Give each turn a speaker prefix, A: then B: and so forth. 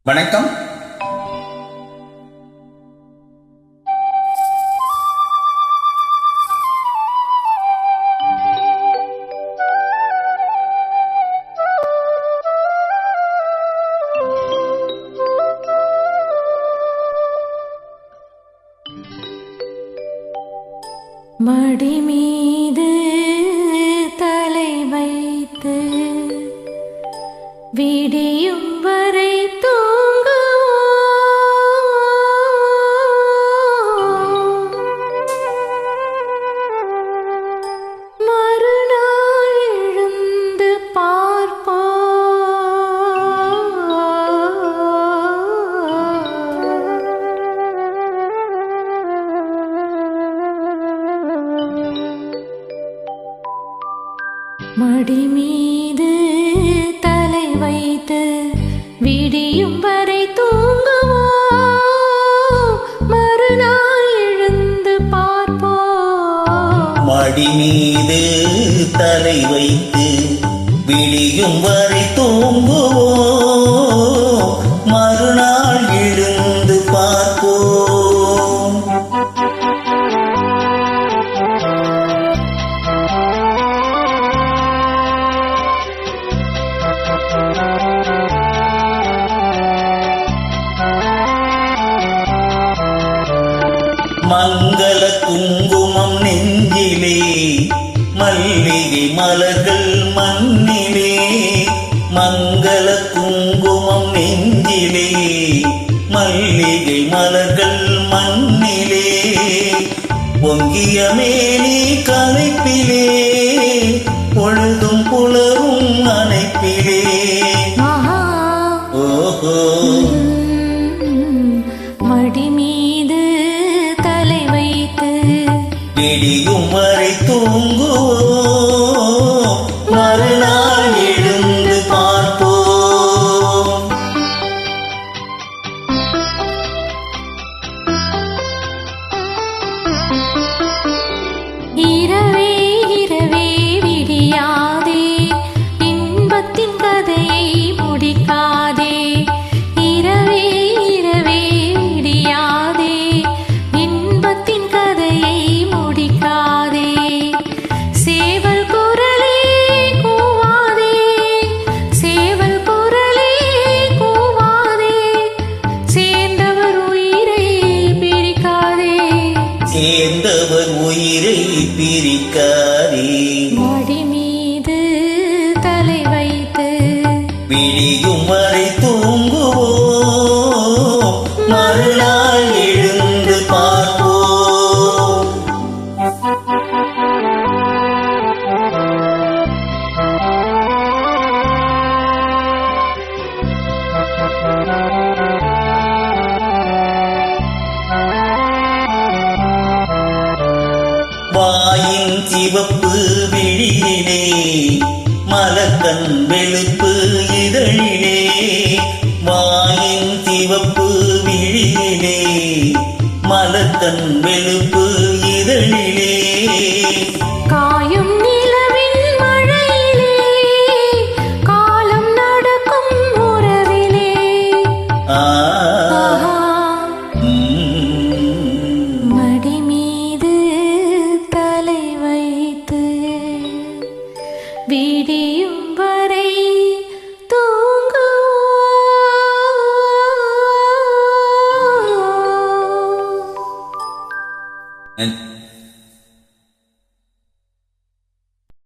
A: வணக்கம்.
B: மடி மீது தலை வைத்து விடியும் வரை தூங்குவோம். மறுநாள் எழுந்து பார்ப்போம். மடி மீது தலை வைத்து விடியும் வரை தூங்குவோம். மறுநாள் எழுந்து பார்ப்போம்.
A: மடி மீது தலை வைத்து விடியும் வரை தூங்குவோம். மறுநாள் எழுந்து பார்ப்போம். மங்கள குங்குமம் நெஞ்சிலே, மல்லிகை மலர்கள் மண்ணிலே. மங்கள குங்குமம் நெஞ்சிலே, மல்லிகை மலர்கள் மண்ணிலே. பொங்கிய மேனி கலைப்பிலே, பொழுதும் புலரும் அணைப்பிலே. ஓஹோ.
B: மடி மீது தலை வைத்து
A: விடியும் வரை தூங்குவோம். மறுநாள் எழுந்து பார்ப்போம்.
B: இரவே இரவே விடியாதே, இன்பத்தின் கதையை முடிக்காதே. இரவே இரவே விடியாதே, இன்பத்தின் கதையை முடிக்காதே. சேவல் குரலே கூவாதே, சேவல் குரலே கூவாதே. சேர்ந்தவர் உயிரை பிரிக்காதே,
A: சேர்ந்தவர் உயிரை பிரிக்காதே.
B: மடி மீது தலை வைத்து
A: விடியும் வரை தூங்குவோம். மறுநாள் எழுந்து பார்ப்போம். வாயின் சிவப்பு விழியிலே, மலக்கண் வெளுப்பு இதழிலே. வாயின் சிவப்பு விழியிலே, மலக்கண் வெளுப்பு இதழிலே.
B: காயும் நிலவின் மழையிலே, காலம் நடக்கும் உறவிலே. ஆஹா. மடி மீது தலை வைத்து விடியும் வரை தூங்குவோம்.